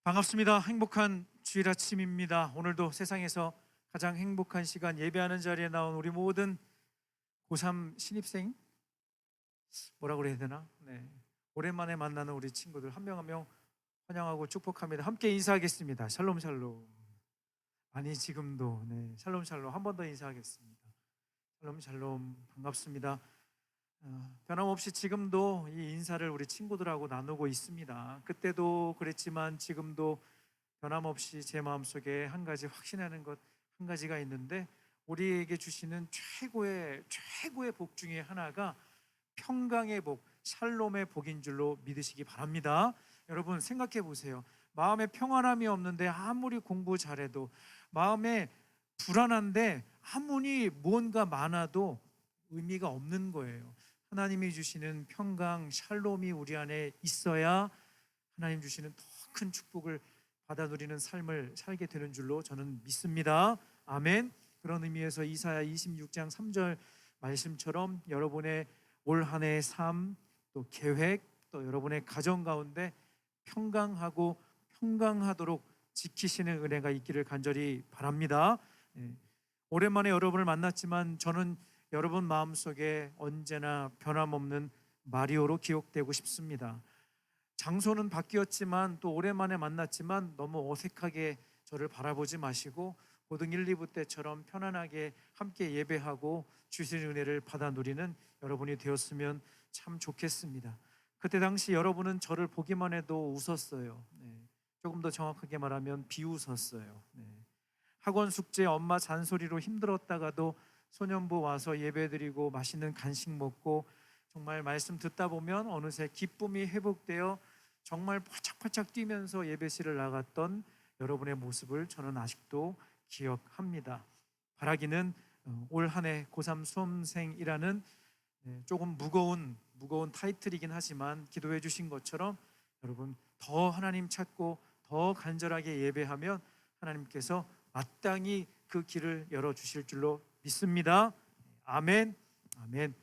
반갑습니다. 행복한 주일 아침입니다. 오늘도 세상에서 가장 행복한 시간 예배하는 자리에 나온 우리 모든 고3 신입생 뭐라 그래야 되나? 네. 오랜만에 만나는 우리 친구들 한 명 한 명 환영하고 축복합니다. 함께 인사하겠습니다. 샬롬 샬롬. 아니 지금도 네. 샬롬 샬롬 한 번 더 인사하겠습니다. 샬롬 샬롬 반갑습니다. 변함없이 지금도 이 인사를 우리 친구들하고 나누고 있습니다. 그때도 그랬지만 지금도 변함없이 제 마음속에 한 가지 확신하는 것 한 가지가 있는데, 우리에게 주시는 최고의 복 중에 하나가 평강의 복, 샬롬의 복인 줄로 믿으시기 바랍니다. 여러분 생각해 보세요. 마음에 평안함이 없는데 아무리 공부 잘해도, 마음에 불안한데 아무리 뭔가 많아도 의미가 없는 거예요. 하나님이 주시는 평강, 샬롬이 우리 안에 있어야 하나님 주시는 더 큰 축복을 받아 누리는 삶을 살게 되는 줄로 저는 믿습니다. 아멘. 그런 의미에서 이사야 26장 3절 말씀처럼 여러분의 올 한 해의 삶, 또 계획, 또 여러분의 가정 가운데 평강하고 평강하도록 지키시는 은혜가 있기를 간절히 바랍니다. 오랜만에 여러분을 만났지만 저는 여러분 마음속에 언제나 변함없는 마리오로 기억되고 싶습니다. 장소는 바뀌었지만 또 오랜만에 만났지만 너무 어색하게 저를 바라보지 마시고 고등 1, 2부 때처럼 편안하게 함께 예배하고 주시는 은혜를 받아 누리는 여러분이 되었으면 참 좋겠습니다. 그때 당시 여러분은 저를 보기만 해도 웃었어요. 조금 더 정확하게 말하면 비웃었어요. 학원 숙제, 엄마 잔소리로 힘들었다가도 소년부 와서 예배드리고 맛있는 간식 먹고 정말 말씀 듣다 보면 어느새 기쁨이 회복되어 정말 팔짝팔짝 뛰면서 예배실을 나갔던 여러분의 모습을 저는 아직도 기억합니다. 바라기는 올 한 해 고3 수험생이라는 조금 무거운 타이틀이긴 하지만 기도해 주신 것처럼 여러분 더 하나님 찾고 더 간절하게 예배하면 하나님께서 마땅히 그 길을 열어주실 줄로 믿습니다. 아멘. 아멘.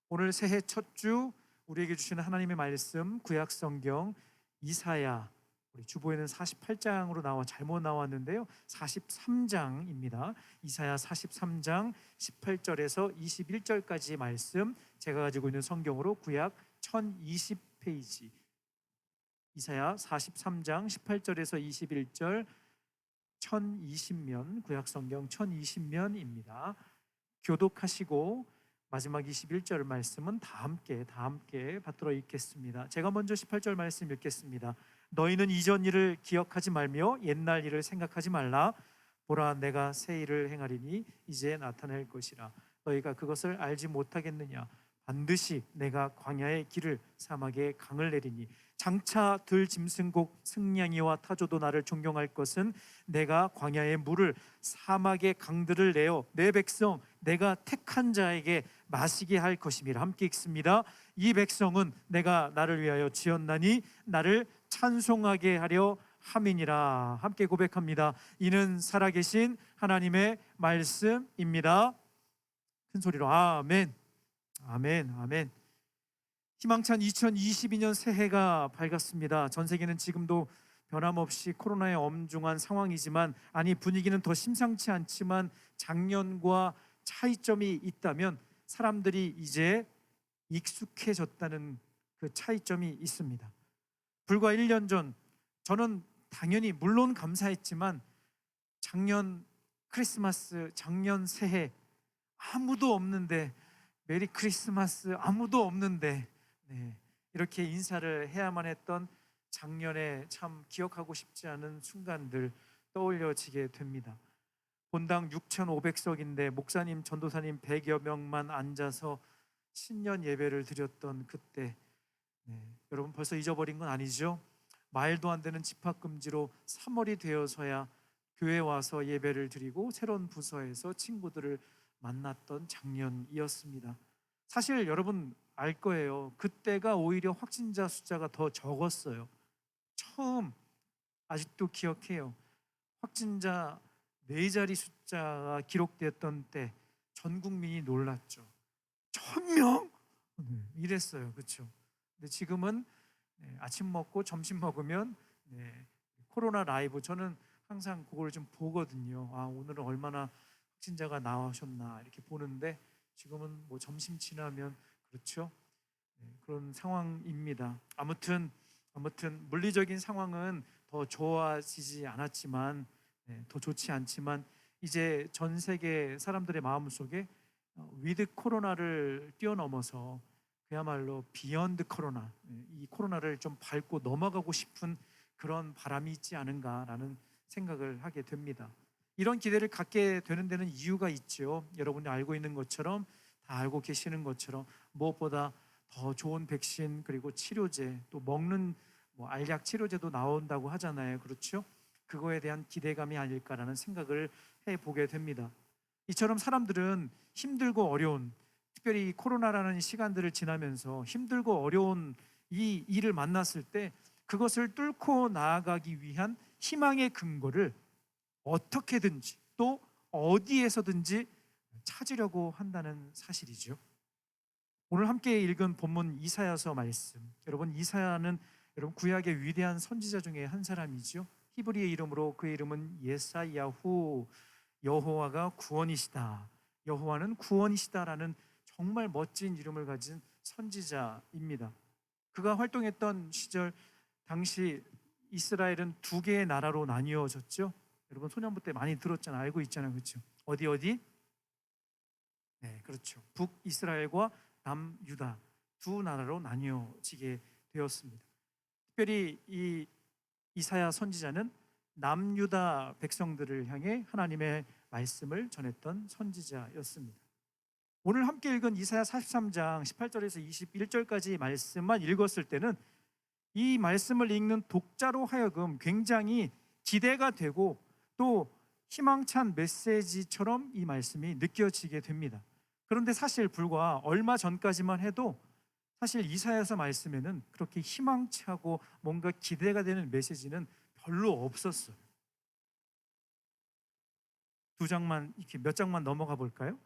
오늘 새해 첫 주 우리에게 주시는 하나님의 말씀, 구약 성경 이사야, 우리 주보에는 48장으로 잘못 나왔는데요, 43장입니다. 이사야 43장 18절에서 21절까지 말씀, 제가 가지고 있는 성경으로 구약 1020페이지, 이사야 43장 18절에서 21절 1020면, 구약 성경 1020면입니다. 교독하시고 마지막 21절 말씀은 다 함께 받들어 읽겠습니다. 제가 먼저 18절 말씀 읽겠습니다. 너희는 이전 일을 기억하지 말며 옛날 일을 생각하지 말라. 보라, 내가 새 일을 행하리니 이제 나타낼 것이라. 너희가 그것을 알지 못하겠느냐? 반드시 내가 광야의 길을 사막에 강을 내리니 장차 들 짐승곡 승냥이와 타조도 나를 존경할 것은 내가 광야의 물을 사막의 강들을 내어 내 백성 내가 택한 자에게 마시게 할 것임이라. 함께 읽습니다. 이 백성은 내가 나를 위하여 지었나니 나를 찬송하게 하려 함이니라. 함께 고백합니다. 이는 살아계신 하나님의 말씀입니다. 큰 소리로 아멘. 아멘. 아멘. 희망찬 2022년 새해가 밝았습니다. 전 세계는 지금도 변함없이 코로나의 엄중한 상황이지만, 아니 분위기는 더 심상치 않지만 작년과 차이점이 있다면 사람들이 이제 익숙해졌다는 그 차이점이 있습니다. 불과 1년 전 저는 당연히 물론 감사했지만 작년 크리스마스, 작년 새해 아무도 없는데, 메리 크리스마스 아무도 없는데 이렇게 인사를 해야만 했던 작년에 참 기억하고 싶지 않은 순간들 떠올려지게 됩니다. 본당 6,500석인데 목사님, 전도사님 100여 명만 앉아서 신년 예배를 드렸던 그때, 여러분 벌써 잊어버린 건 아니죠? 말도 안 되는 집합금지로 3월이 되어서야 교회 와서 예배를 드리고 새로운 부서에서 친구들을 만났던 작년이었습니다. 사실 여러분 알 거예요. 그때가 오히려 확진자 숫자가 더 적었어요. 처음, 아직도 기억해요. 확진자 4자리 숫자가 기록됐던 때 전 국민이 놀랐죠. 1,000명? 이랬어요. 그렇죠? 근데 지금은 아침 먹고 점심 먹으면 코로나 라이브 저는 항상 그걸 좀 보거든요. 아, 오늘은 얼마나 확진자가 나오셨나 이렇게 보는데 지금은 뭐 점심 지나면 그렇죠. 그런 상황입니다. 아무튼 물리적인 상황은 더 좋아지지 않았지만 더 좋지 않지만 이제 전 세계 사람들의 마음속에 위드 코로나를 뛰어넘어서 그야말로 비욘드 코로나, 이 코로나를 좀 밟고 넘어가고 싶은 그런 바람이 있지 않은가라는 생각을 하게 됩니다. 이런 기대를 갖게 되는 데는 이유가 있죠. 여러분이 알고 있는 것처럼, 다 알고 계시는 것처럼 무엇보다 더 좋은 백신, 그리고 치료제, 또 먹는 뭐 알약 치료제도 나온다고 하잖아요. 그렇죠? 그거에 대한 기대감이 아닐까라는 생각을 해보게 됩니다. 이처럼 사람들은 힘들고 어려운, 특별히 이 코로나라는 시간들을 지나면서 힘들고 어려운 이 일을 만났을 때 그것을 뚫고 나아가기 위한 희망의 근거를 어떻게든지 또 어디에서든지 찾으려고 한다는 사실이죠. 오늘 함께 읽은 본문 이사야서 말씀, 여러분 이사야는 여러분 구약의 위대한 선지자 중에 한 사람이죠. 히브리의 이름으로 그의 이름은 예사야후, 여호와가 구원이시다, 여호와는 구원이시다라는 정말 멋진 이름을 가진 선지자입니다. 그가 활동했던 시절 당시 이스라엘은 두 개의 나라로 나뉘어졌죠. 여러분 소년부 때 많이 들었잖아요. 알고 있잖아요. 그렇죠? 어디? 네, 그렇죠. 북이스라엘과 남유다 두 나라로 나뉘어지게 되었습니다. 특별히 이 이사야 선지자는 남유다 백성들을 향해 하나님의 말씀을 전했던 선지자였습니다. 오늘 함께 읽은 이사야 43장 18절에서 21절까지 말씀만 읽었을 때는 이 말씀을 읽는 독자로 하여금 굉장히 기대가 되고 또 희망찬 메시지처럼 이 말씀이 느껴지게 됩니다. 그런데 사실 불과 얼마 전까지만 해도 사실 이사야서 말씀에는 그렇게 희망차고 뭔가 기대가 되는 메시지는 별로 없었어요. 두 장만 이렇게 몇 장만 넘어가 볼까요?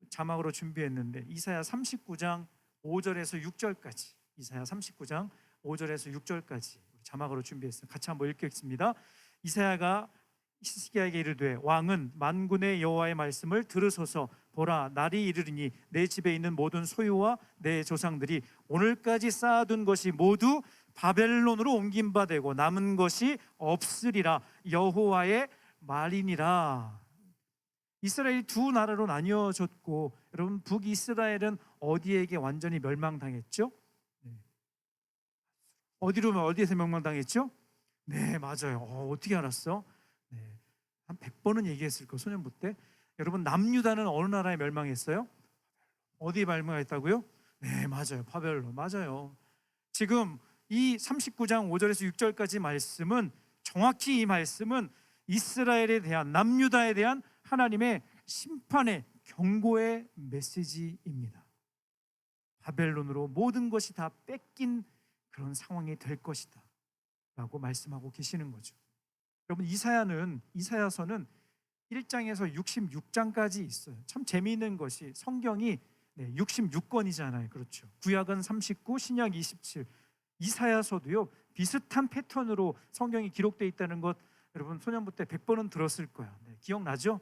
자막으로 준비했는데 이사야 39장 5절에서 6절까지, 이사야 39장 5절에서 6절까지 자막으로 준비했어요. 같이 한번 읽겠습니다. 이사야가 히스기야에게 이르되 왕은 만군의 여호와의 말씀을 들으소서. 보라, 날이 이르리니 내 집에 있는 모든 소유와 내 조상들이 오늘까지 쌓아둔 것이 모두 바벨론으로 옮긴 바 되고 남은 것이 없으리라. 여호와의 말이니라. 이스라엘이 두 나라로 나뉘어졌고 여러분 북이스라엘은 어디에게 완전히 멸망당했죠? 어디에서 멸망당했죠? 네, 맞아요. 어떻게 알았어? 네, 한 100번은 얘기했을 거 소년부 때. 여러분 남유다는 어느 나라에 멸망했어요? 어디에 멸망했다고요? 네, 맞아요. 바벨론. 맞아요. 지금 이 39장 5절에서 6절까지 말씀은 정확히 이 말씀은 이스라엘에 대한, 남유다에 대한 하나님의 심판의 경고의 메시지입니다. 바벨론으로 모든 것이 다 뺏긴 그런 상황이 될 것이다 라고 말씀하고 계시는 거죠. 여러분 이사야서는 1장에서 66장까지 있어요. 참 재미있는 것이 성경이 66권이잖아요. 그렇죠. 구약은 39, 신약 27. 이사야서도요 비슷한 패턴으로 성경이 기록되어 있다는 것 여러분 소년부 때 100번은 들었을 거야. 기억나죠?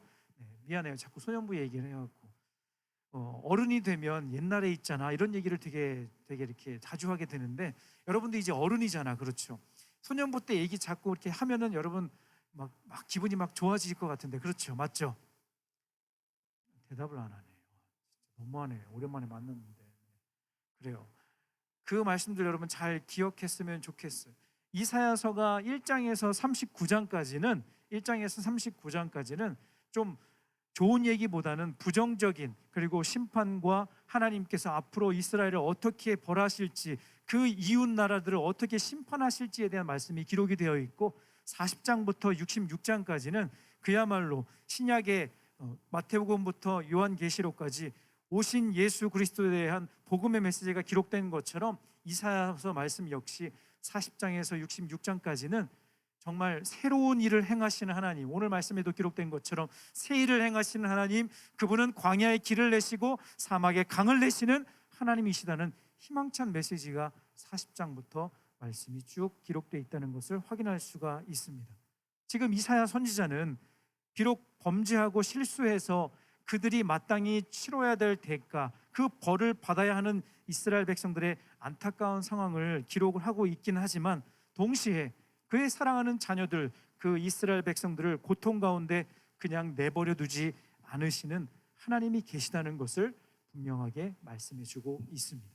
미안해요. 자꾸 소년부 얘기를 해갖고 어른이 되면 옛날에 있잖아 이런 얘기를 되게 이렇게 자주 하게 되는데 여러분도 이제 어른이잖아. 그렇죠. 소년부 때 얘기 자꾸 이렇게 하면은 여러분 막 기분이 막 좋아질 것 같은데 그렇죠. 맞죠? 대답을 안 하네요. 너무하네. 오랜만에 만났는데. 그래요. 그 말씀들 여러분 잘 기억했으면 좋겠어요. 이사야서가 1장에서 39장까지는 좀 좋은 얘기보다는 부정적인, 그리고 심판과 하나님께서 앞으로 이스라엘을 어떻게 벌하실지, 그 이웃 나라들을 어떻게 심판하실지에 대한 말씀이 기록이 되어 있고 40장부터 66장까지는 그야말로 신약의 마태복음부터 요한계시록까지 오신 예수 그리스도에 대한 복음의 메시지가 기록된 것처럼 이사야서 말씀 역시 40장에서 66장까지는 정말 새로운 일을 행하시는 하나님, 오늘 말씀에도 기록된 것처럼 새 일을 행하시는 하나님, 그분은 광야의 길을 내시고 사막의 강을 내시는 하나님이시다는 희망찬 메시지가 40장부터 말씀이 쭉 기록되어 있다는 것을 확인할 수가 있습니다. 지금 이사야 선지자는 비록 범죄하고 실수해서 그들이 마땅히 치러야 될 대가, 그 벌을 받아야 하는 이스라엘 백성들의 안타까운 상황을 기록을 하고 있긴 하지만 동시에 그의 사랑하는 자녀들, 그 이스라엘 백성들을 고통 가운데 그냥 내버려 두지 않으시는 하나님이 계시다는 것을 분명하게 말씀해 주고 있습니다.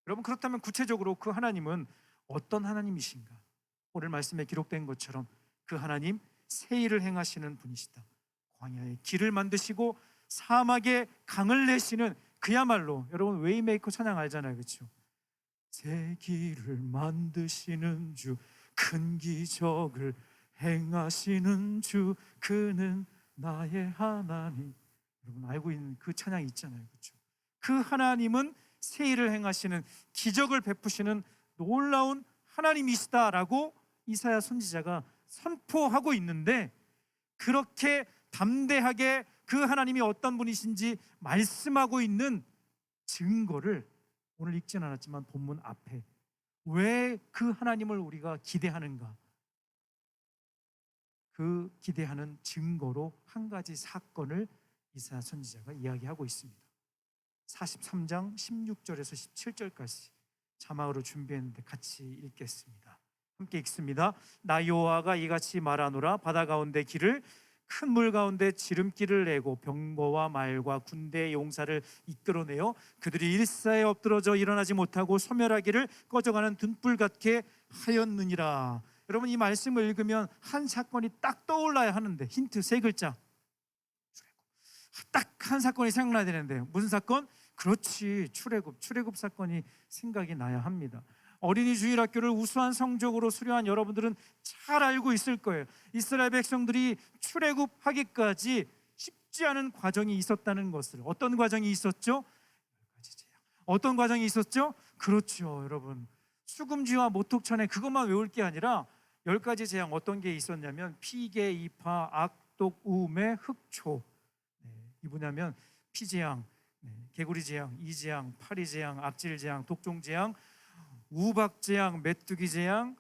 여러분, 그렇다면 구체적으로 그 하나님은 어떤 하나님이신가? 오늘 말씀에 기록된 것처럼 그 하나님, 새 일을 행하시는 분이시다. 광야에 길을 만드시고 사막에 강을 내시는, 그야말로 여러분 웨이메이커 찬양 알잖아요, 그렇죠? 새 길을 만드시는 주, 큰 기적을 행하시는 주, 그는 나의 하나님. 여러분 알고 있는 그 찬양이 있잖아요, 그렇죠? 그 하나님은 새 일을 행하시는, 기적을 베푸시는 놀라운 하나님이시다라고 이사야 선지자가 선포하고 있는데, 그렇게 담대하게 그 하나님이 어떤 분이신지 말씀하고 있는 증거를 오늘 읽진 않았지만 본문 앞에, 왜 그 하나님을 우리가 기대하는가, 그 기대하는 증거로 한 가지 사건을 이사야 선지자가 이야기하고 있습니다. 43장 16절에서 17절까지 자막으로 준비했는데 같이 읽겠습니다. 함께 읽습니다. 나 여호와가 이같이 말하노라. 바다 가운데 길을, 큰 물 가운데 지름길을 내고 병거와 말과 군대의 용사를 이끌어내어 그들이 일사에 엎드러져 일어나지 못하고 소멸하기를 꺼져가는 등불 같게 하였느니라. 여러분, 이 말씀을 읽으면 한 사건이 딱 떠올라야 하는데, 힌트 세 글자, 딱 한 사건이 생각나야 되는데 무슨 사건? 그렇지, 출애굽 사건이 생각이 나야 합니다. 어린이 주일학교를 우수한 성적으로 수료한 여러분들은 잘 알고 있을 거예요. 이스라엘 백성들이 출애굽하기까지 쉽지 않은 과정이 있었다는 것을. 어떤 과정이 있었죠? 어떤 과정이 있었죠? 그렇죠, 여러분. 수금지와 모독찬에 그것만 외울 게 아니라 10가지 재앙, 어떤 게 있었냐면 피개, 이파, 악독, 우매, 흑초. 이 뭐냐면 피재앙, 개구리 재앙, 이재앙, 파리 재앙, 악질 재앙, 독종 재앙, 우박 재앙, 메뚜기 재앙,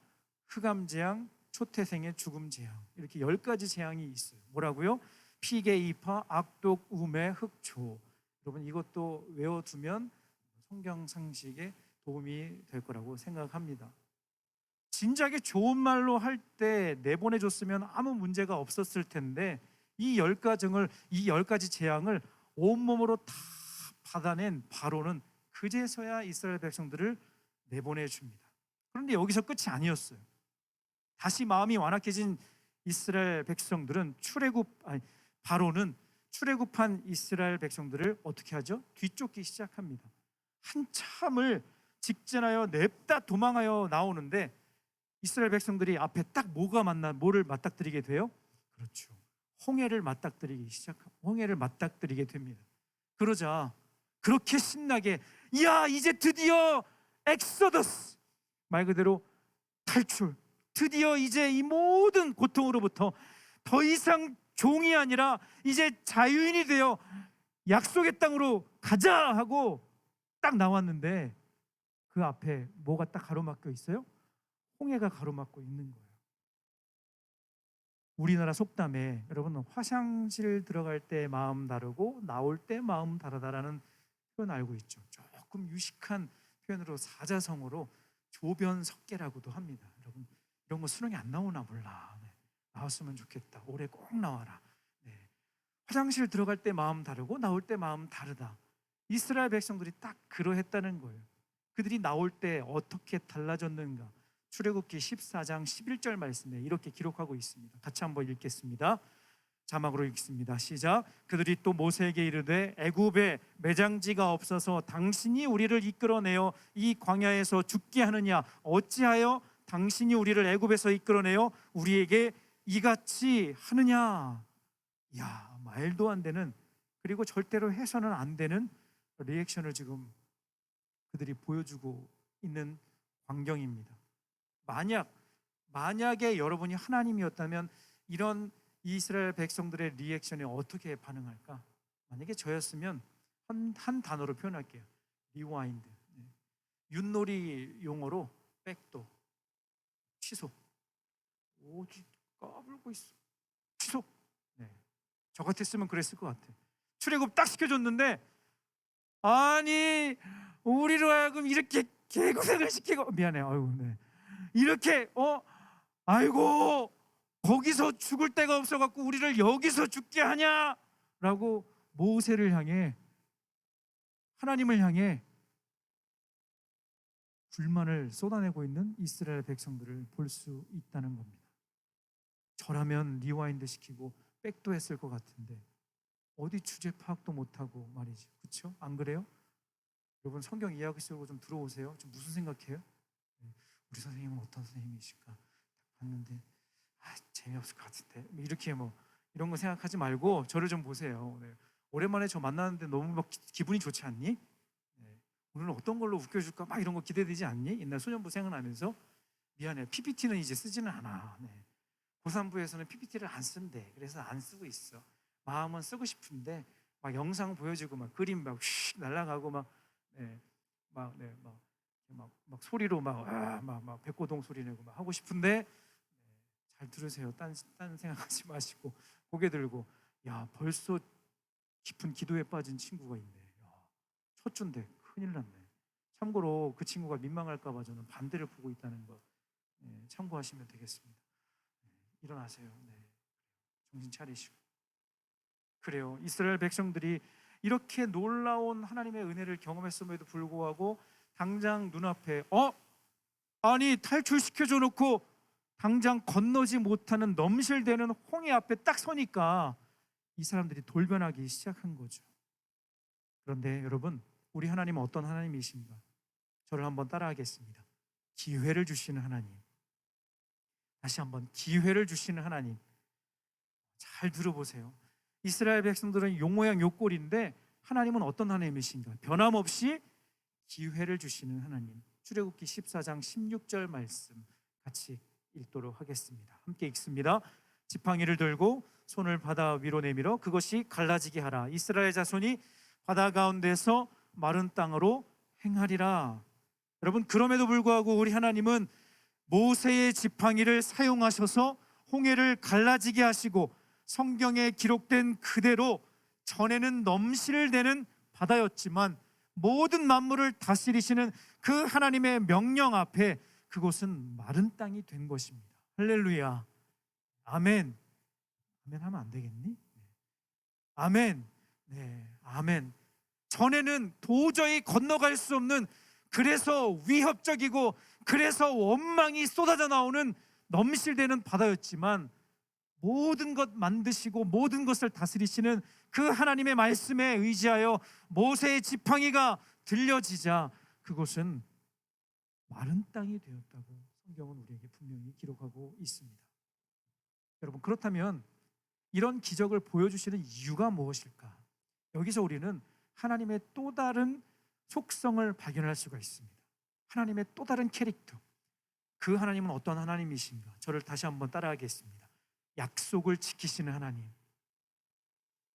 흑암 재앙, 초태생의 죽음 재앙. 이렇게 10가지 재앙이 있어요. 뭐라고요? 피개, 이파, 악독, 우매, 흑초. 여러분, 이것도 외워두면 성경 상식에 도움이 될 거라고 생각합니다. 진작에 좋은 말로 할 때 내보내줬으면 아무 문제가 없었을 텐데, 이 10가지 재앙을 온몸으로 다 받아낸 바로는 그제서야 이스라엘 백성들을 내보내줍니다. 그런데 여기서 끝이 아니었어요. 다시 마음이 완악해진 이스라엘 백성들은 바로는 출애굽한 이스라엘 백성들을 어떻게 하죠? 뒤쫓기 시작합니다. 한참을 직진하여 냅다 도망하여 나오는데, 이스라엘 백성들이 앞에 딱 뭐를 맞닥뜨리게 돼요? 그렇죠, 홍해를 맞닥뜨리게 됩니다. 그러자 그렇게 신나게, 야, 이제 드디어 엑소더스, 말 그대로 탈출, 드디어 이제 이 모든 고통으로부터 더 이상 종이 아니라 이제 자유인이 되어 약속의 땅으로 가자 하고 딱 나왔는데, 그 앞에 뭐가 딱 가로막혀 있어요? 홍해가 가로막고 있는 거예요. 우리나라 속담에 여러분, 화장실 들어갈 때 마음 다르고 나올 때 마음 다르다라는 표현 알고 있죠? 조금 유식한 표현으로 사자성어로 조변석계라고도 합니다. 여러분, 이런 거 수능에 안 나오나 몰라. 나왔으면 좋겠다. 올해 꼭 나와라. 화장실 들어갈 때 마음 다르고 나올 때 마음 다르다. 이스라엘 백성들이 딱 그러했다는 거예요. 그들이 나올 때 어떻게 달라졌는가? 출애굽기 14장 11절 말씀에 이렇게 기록하고 있습니다. 같이 한번 읽겠습니다. 자막으로 읽습니다. 시작. 그들이 또 모세에게 이르되 애굽에 매장지가 없어서 당신이 우리를 이끌어내어 이 광야에서 죽게 하느냐? 어찌하여 당신이 우리를 애굽에서 이끌어내어 우리에게 이같이 하느냐? 야, 말도 안 되는, 그리고 절대로 해서는 안 되는 리액션을 지금 그들이 보여주고 있는 광경입니다. 만약에 여러분이 하나님이었다면 이런 이스라엘 백성들의 리액션에 어떻게 반응할까? 만약에 저였으면 한 단어로 표현할게요. 리와인드. 윷놀이 용어로 백도, 취소. 까불고 있어. 취소. 네. 저 같았으면 그랬을 것 같아. 출애굽 딱 시켜줬는데 아니 우리로 하여금 이렇게 개고생을 시키고 미안해요. 아이고 네. 이렇게 아이고 거기서 죽을 데가 없어갖고 우리를 여기서 죽게 하냐라고 모세를 향해 하나님을 향해 불만을 쏟아내고 있는 이스라엘 백성들을 볼 수 있다는 겁니다. 저라면 리와인드 시키고 백도 했을 것 같은데 어디 주제 파악도 못하고 말이지, 그렇죠? 안 그래요? 여러분 성경 이야기 속으로 좀 들어오세요. 좀 무슨 생각해요? 우리 선생님은 어떤 선생님이실까? 봤는데 재미없을 것 같은데 이렇게 이런 거 생각하지 말고 저를 좀 보세요. 네. 오랜만에 저 만나는데 너무 막 기분이 좋지 않니? 네. 오늘은 어떤 걸로 웃겨줄까? 막 이런 거 기대되지 않니? 옛날 소년부 생각나면서 미안해, PPT는 이제 쓰지는 않아. 네. 고3부에서는 PPT를 안 쓴대. 그래서 안 쓰고 있어. 마음은 쓰고 싶은데 막 영상 보여주고 막 그림 막 휙 날아가고 막 소리로 막 백고동 소리 내고 막 하고 싶은데 잘 들으세요. 딴 생각하지 마시고 고개 들고 야 벌써 깊은 기도에 빠진 친구가 있네. 야, 첫 주인데 큰일 났네. 참고로 그 친구가 민망할까 봐 저는 반대를 보고 있다는 거 참고하시면 되겠습니다. 일어나세요. 정신 차리시고. 그래요. 이스라엘 백성들이 이렇게 놀라운 하나님의 은혜를 경험했음에도 불구하고 당장 눈앞에 아니 탈출시켜줘 놓고 당장 건너지 못하는 넘실대는 홍해 앞에 딱 서니까 이 사람들이 돌변하기 시작한 거죠. 그런데 여러분, 우리 하나님은 어떤 하나님이신가? 저를 한번 따라하겠습니다. 기회를 주시는 하나님. 다시 한번 기회를 주시는 하나님. 잘 들어보세요. 이스라엘 백성들은 용모양 요꼴인데 하나님은 어떤 하나님이신가? 변함없이 기회를 주시는 하나님. 출애굽기 14장 16절 말씀 같이 읽도록 하겠습니다. 함께 읽습니다. 지팡이를 들고 손을 바다 위로 내밀어 그것이 갈라지게 하라. 이스라엘 자손이 바다 가운데서 마른 땅으로 행하리라. 여러분, 그럼에도 불구하고 우리 하나님은 모세의 지팡이를 사용하셔서 홍해를 갈라지게 하시고 성경에 기록된 그대로 전에는 넘실대는 바다였지만 모든 만물을 다스리시는 그 하나님의 명령 앞에 그곳은 마른 땅이 된 것입니다. 할렐루야. 아멘. 아멘 하면 안 되겠니? 아멘. 네, 아멘. 전에는 도저히 건너갈 수 없는, 그래서 위협적이고 그래서 원망이 쏟아져 나오는 넘실대는 바다였지만 모든 것 만드시고 모든 것을 다스리시는 그 하나님의 말씀에 의지하여 모세의 지팡이가 들려지자 그곳은 마른 땅이 되었다고 성경은 우리에게 분명히 기록하고 있습니다. 여러분, 그렇다면 이런 기적을 보여주시는 이유가 무엇일까? 여기서 우리는 하나님의 또 다른 속성을 발견할 수가 있습니다. 하나님의 또 다른 캐릭터. 그 하나님은 어떤 하나님이신가? 저를 다시 한번 따라하겠습니다. 약속을 지키시는 하나님.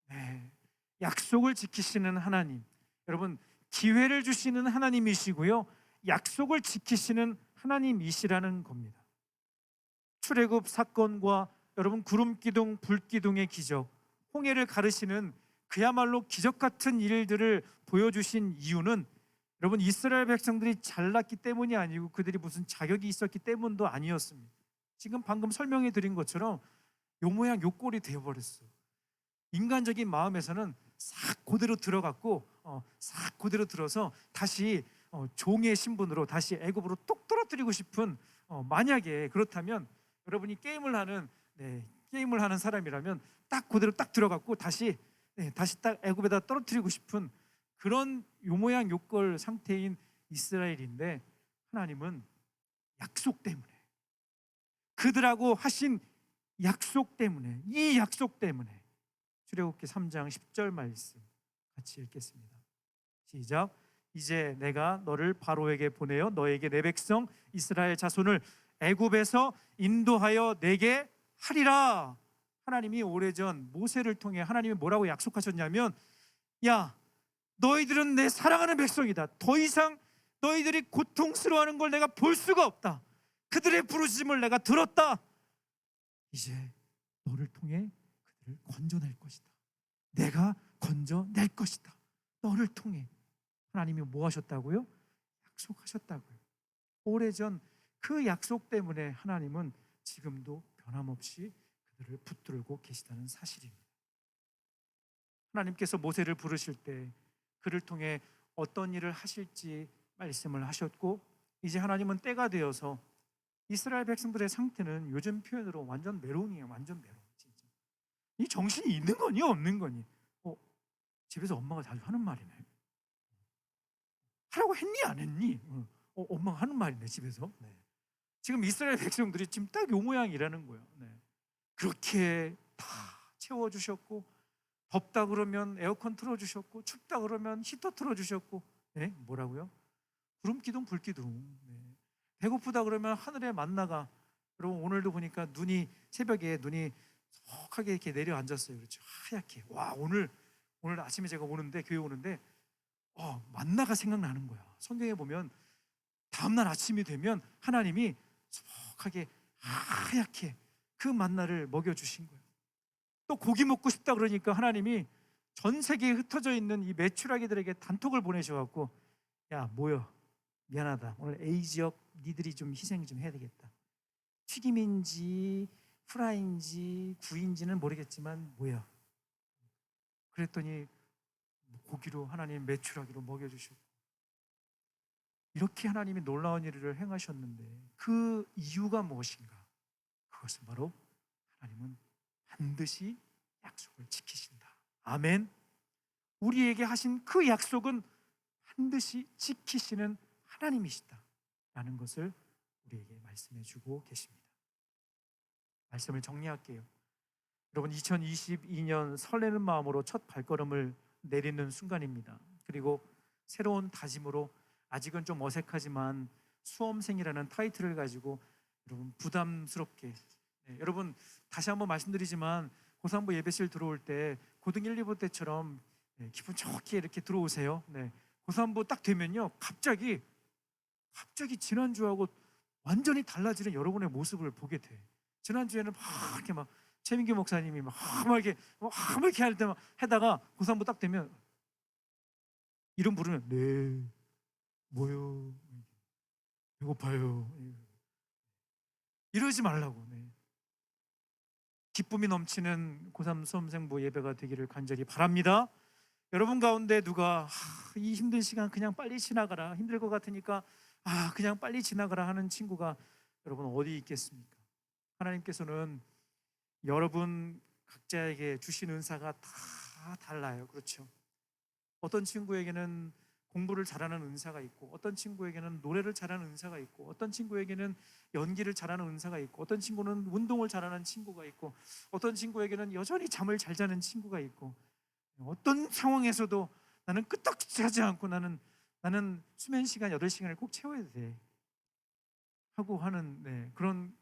네, 약속을 지키시는 하나님. 여러분, 기회를 주시는 하나님이시고요, 약속을 지키시는 하나님이시라는 겁니다. 출애굽 사건과 여러분 구름기둥 불기둥의 기적, 홍해를 가르시는 그야말로 기적 같은 일들을 보여주신 이유는 여러분 이스라엘 백성들이 잘났기 때문이 아니고 그들이 무슨 자격이 있었기 때문도 아니었습니다. 지금 방금 설명해 드린 것처럼 요 모양 요 꼴이 되어버렸어. 인간적인 마음에서는 싹 그대로 들어갔고 싹 그대로 들어서 다시 종의 신분으로 다시 애굽으로 뚝 떨어뜨리고 싶은, 만약에 그렇다면 여러분이 게임을 하는 사람이라면 딱 그대로 딱 들어갔고 다시 딱 애굽에다 떨어뜨리고 싶은 그런 요 모양 요 꼴 상태인 이스라엘인데, 하나님은 약속 때문에, 그들하고 하신 약속 때문에, 이 약속 때문에 출애굽기 3장 10절 말씀 같이 읽겠습니다. 시작. 이제 내가 너를 바로에게 보내어 너에게 내 백성 이스라엘 자손을 애굽에서 인도하여 내게 하리라. 하나님이 오래전 모세를 통해 하나님이 뭐라고 약속하셨냐면, 야, 너희들은 내 사랑하는 백성이다. 더 이상 너희들이 고통스러워하는 걸 내가 볼 수가 없다. 그들의 부르짖음을 내가 들었다. 이제 너를 통해 그들을 건져낼 것이다. 내가 건져낼 것이다. 너를 통해. 하나님이 뭐 하셨다고요? 약속하셨다고요. 오래전 그 약속 때문에 하나님은 지금도 변함없이 그들을 붙들고 계시다는 사실입니다. 하나님께서 모세를 부르실 때 그를 통해 어떤 일을 하실지 말씀을 하셨고, 이제 하나님은 때가 되어서 이스라엘 백성들의 상태는 요즘 표현으로 완전 메롱이에요. 완전 메롱. 진짜. 이 정신이 있는 거니 없는 거니? 집에서 엄마가 자주 하는 말이네. 하라고 했니 안 했니? 엄마가 하는 말이네 집에서. 네. 지금 이스라엘 백성들이 지금 딱 요 모양이라는 거예요. 네. 그렇게 다 채워주셨고, 덥다 그러면 에어컨 틀어주셨고, 춥다 그러면 히터 틀어주셨고, 네? 뭐라고요? 구름 기둥 불 기둥. 네. 배고프다 그러면 하늘에 만나가. 여러분 오늘도 보니까 새벽에 눈이 석하게 이렇게 내려앉았어요. 그렇죠? 하얗게. 와, 오늘 아침에 제가 교회 오는데 만나가 생각나는 거야. 성경에 보면 다음날 아침이 되면 하나님이 소복하게 하얗게 그 만나를 먹여주신 거예요. 또 고기 먹고 싶다 그러니까 하나님이 전 세계에 흩어져 있는 이 메추라기들에게 단톡을 보내셔갖고, 야 모여, 미안하다, 오늘 A 지역 니들이 좀 희생 좀 해야 되겠다. 튀김인지 프라이인지 구이인지는 모르겠지만 모여. 그랬더니 고기로 하나님 메추라기로 먹여주셨고, 이렇게 하나님이 놀라운 일을 행하셨는데 그 이유가 무엇인가? 그것은 바로 하나님은 반드시 약속을 지키신다. 아멘. 우리에게 하신 그 약속은 반드시 지키시는 하나님이시다 라는 것을 우리에게 말씀해 주고 계십니다. 말씀을 정리할게요. 여러분 2022년 설레는 마음으로 첫 발걸음을 내리는 순간입니다. 그리고 새로운 다짐으로 아직은 좀 어색하지만 수험생이라는 타이틀을 가지고 여러분 부담스럽게, 여러분 다시 한번 말씀드리지만 고3부 예배실 들어올 때 고등 1, 2부 때처럼 기분 좋게 이렇게 들어오세요. 고3부 딱 되면요 갑자기 지난주하고 완전히 달라지는 여러분의 모습을 보게 돼. 지난주에는 막 이렇게 막 최민규 목사님이 막 이렇게 할 때만 하다가 고3부 딱 되면 이름 부르면 네 뭐요, 배고파요, 이러지 말라고. 기쁨이 넘치는 고3 수험생부 예배가 되기를 간절히 바랍니다. 여러분 가운데 누가 이 힘든 시간 그냥 빨리 지나가라, 힘들 것 같으니까 그냥 빨리 지나가라 하는 친구가 여러분 어디 있겠습니까? 하나님께서는 여러분 각자에게 주신 은사가 다 달라요. 그렇죠? 어떤 친구에게는 공부를 잘하는 은사가 있고, 어떤 친구에게는 노래를 잘하는 은사가 있고, 어떤 친구에게는 연기를 잘하는 은사가 있고, 어떤 친구는 운동을 잘하는 친구가 있고, 어떤 친구에게는 여전히 잠을 잘 자는 친구가 있고, 어떤 상황에서도 나는 끄떡지 하지 않고 나는 수면 시간 8시간을 꼭 채워야 돼 하고 하는 그런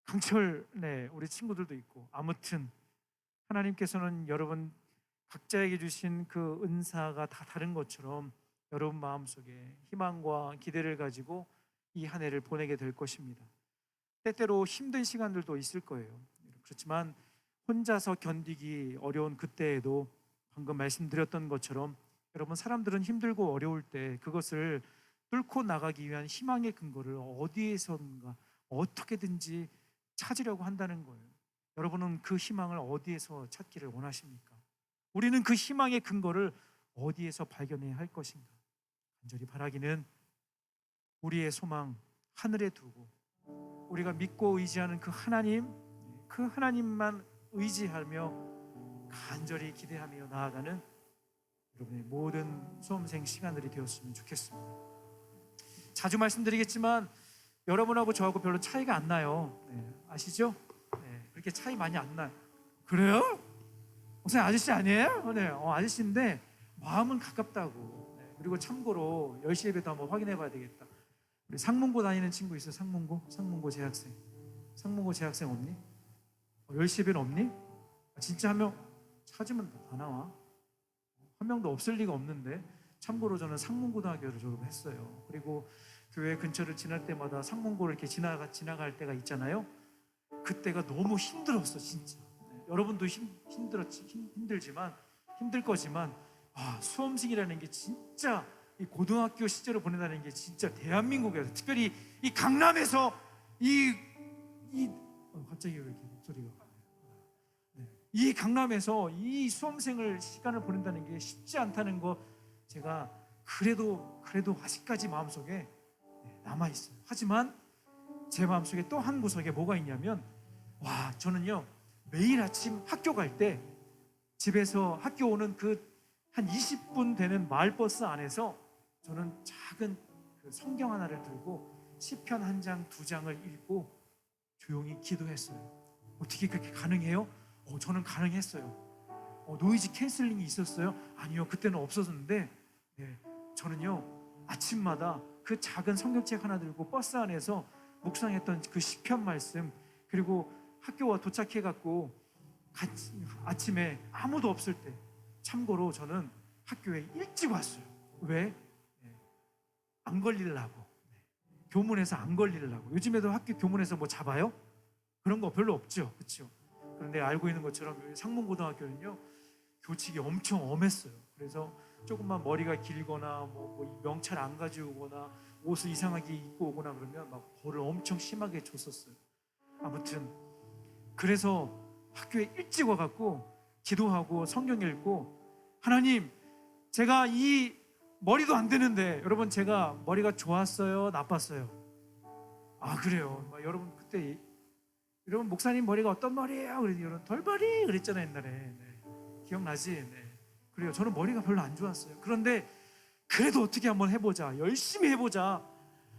강철 우리 친구들도 있고, 아무튼 하나님께서는 여러분 각자에게 주신 그 은사가 다 다른 것처럼 여러분 마음속에 희망과 기대를 가지고 이 한 해를 보내게 될 것입니다. 때때로 힘든 시간들도 있을 거예요. 그렇지만 혼자서 견디기 어려운 그때에도 방금 말씀드렸던 것처럼 여러분 사람들은 힘들고 어려울 때 그것을 뚫고 나가기 위한 희망의 근거를 어디에선가 어떻게든지 찾으려고 한다는 거예요. 여러분은 그 희망을 어디에서 찾기를 원하십니까? 우리는 그 희망의 근거를 어디에서 발견해야 할 것인가? 간절히 바라기는 우리의 소망 하늘에 두고 우리가 믿고 의지하는 그 하나님만 의지하며 간절히 기대하며 나아가는 여러분의 모든 수험생 시간들이 되었으면 좋겠습니다. 자주 말씀드리겠지만 여러분하고 저하고 별로 차이가 안 나요. 아시죠? 그렇게 차이 많이 안 나요. 그래요? 목사님 아저씨 아니에요? 아저씨인데 마음은 가깝다고. 그리고 참고로 10시 예배도 한번 확인해 봐야 되겠다. 우리 상문고 다니는 친구 있어요? 상문고 재학생. 상문고 재학생 없니? 10시 예배는 없니? 진짜 한 명 찾으면 다 나와. 한 명도 없을 리가 없는데. 참고로 저는 상문고등학교를 졸업했어요. 그리고 교회 근처를 지날 때마다 상문고를 이렇게 지나갈 때가 있잖아요. 그때가 너무 힘들었어 진짜. 여러분도 힘들지만 힘들 거지만 수험생이라는 게 진짜 이 고등학교 시절을 보낸다는 게 진짜 대한민국에서 특별히 이 강남에서 갑자기 왜 이렇게 목소리가 이 강남에서 이 수험생을 시간을 보낸다는 게 쉽지 않다는 거 제가 그래도 아직까지 마음속에 남아 있어요. 하지만 제 마음속에 또 한 구석에 뭐가 있냐면 저는요 매일 아침 학교 갈 때 집에서 학교 오는 그 한 20분 되는 마을버스 안에서 저는 작은 그 성경 하나를 들고 시편 한 장, 두 장을 읽고 조용히 기도했어요. 어떻게 그렇게 가능해요? 저는 가능했어요. 노이즈 캔슬링이 있었어요? 아니요, 그때는 없었는데 저는요 아침마다 그 작은 성경책 하나 들고 버스 안에서 묵상했던 그 시편 말씀, 그리고 학교와 도착해갖고 아침에 아무도 없을 때, 참고로 저는 학교에 일찍 왔어요. 왜? 안 걸리려고. 교문에서 안 걸리려고. 요즘에도 학교 교문에서 뭐 잡아요? 그런 거 별로 없죠, 그렇죠? 그런데 알고 있는 것처럼 상문고등학교는요 교칙이 엄청 엄했어요. 그래서 조금만 머리가 길거나 뭐 명찰 안 가져오거나 옷을 이상하게 입고 오거나 그러면 막 벌을 엄청 심하게 줬었어요. 아무튼 그래서 학교에 일찍 와갖고 기도하고 성경 읽고, 하나님, 제가 이 머리도 안 되는데, 여러분 제가 머리가 좋았어요, 나빴어요? 그래요. 여러분 그때 여러분 목사님 머리가 어떤 머리예요? 그랬더니 여러분 돌머리 그랬잖아요 옛날에. 기억나지? 그래요. 저는 머리가 별로 안 좋았어요. 그런데 그래도 어떻게 한번 해보자, 열심히 해보자,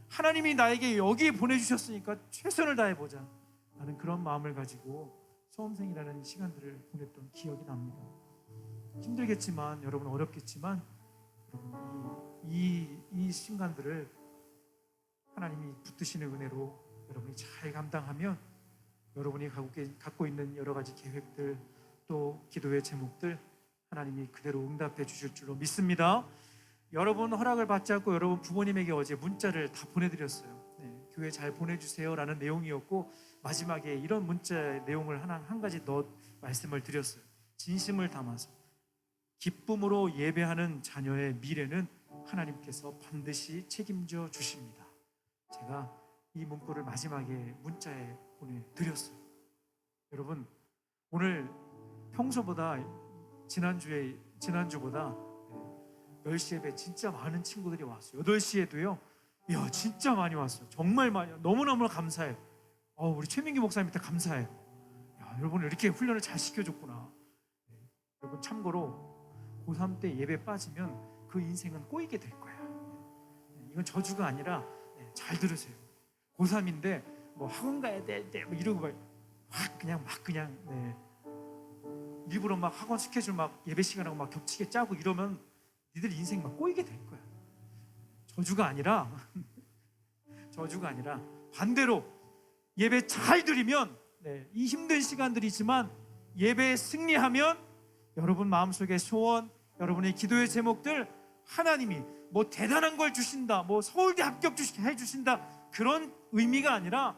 하나님이 나에게 여기에 보내주셨으니까 최선을 다해보자, 나는 그런 마음을 가지고 수험생이라는 시간들을 보냈던 기억이 납니다. 힘들겠지만, 여러분 어렵겠지만, 여러분 이 순간들을 하나님이 붙드시는 은혜로 여러분이 잘 감당하면 여러분이 갖고 있는 여러 가지 계획들, 또 기도의 제목들 하나님이 그대로 응답해 주실 줄로 믿습니다. 여러분 허락을 받지 않고 여러분 부모님에게 어제 문자를 다 보내드렸어요. 교회 잘 보내주세요 라는 내용이었고, 마지막에 이런 문자의 내용을 한 가지 더 말씀을 드렸어요. 진심을 담아서 기쁨으로 예배하는 자녀의 미래는 하나님께서 반드시 책임져 주십니다. 제가 이 문구를 마지막에 문자에 보내드렸어요. 여러분 오늘 평소보다 지난주보다 10시 예배 진짜 많은 친구들이 왔어요. 8시에도요 진짜 많이 왔어요. 정말 많이. 너무너무 감사해요. 우리 최민기 목사님한테 감사해요. 여러분 이렇게 훈련을 잘 시켜줬구나. 여러분 참고로 고3 때 예배 빠지면 그 인생은 꼬이게 될 거예요. 이건 저주가 아니라 잘 들으세요. 고3인데 뭐 학원 가야 돼 뭐 이러고 그냥 일부러 막 학원 스케줄 막 예배 시간하고 막 겹치게 짜고 이러면 니들 인생 막 꼬이게 될 거야. 저주가 아니라 반대로 예배 잘 드리면 이 힘든 시간들이지만 예배에 승리하면 여러분 마음속의 소원, 여러분의 기도의 제목들 하나님이 뭐 대단한 걸 주신다, 뭐 서울대 합격 해주신다, 그런 의미가 아니라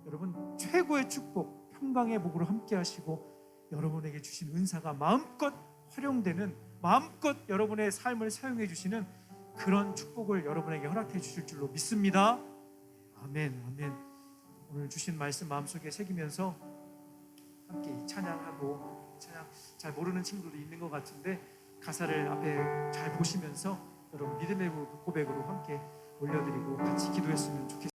여러분 최고의 축복, 평강의 복으로 함께 하시고 여러분에게 주신 은사가 마음껏 활용되는, 마음껏 여러분의 삶을 사용해 주시는 그런 축복을 여러분에게 허락해 주실 줄로 믿습니다. 아멘, 아멘. 오늘 주신 말씀 마음속에 새기면서 함께 찬양하고, 찬양 잘 모르는 친구들도 있는 것 같은데 가사를 앞에 잘 보시면서 여러분 믿음의 고백으로 함께 올려드리고 같이 기도했으면 좋겠습니다.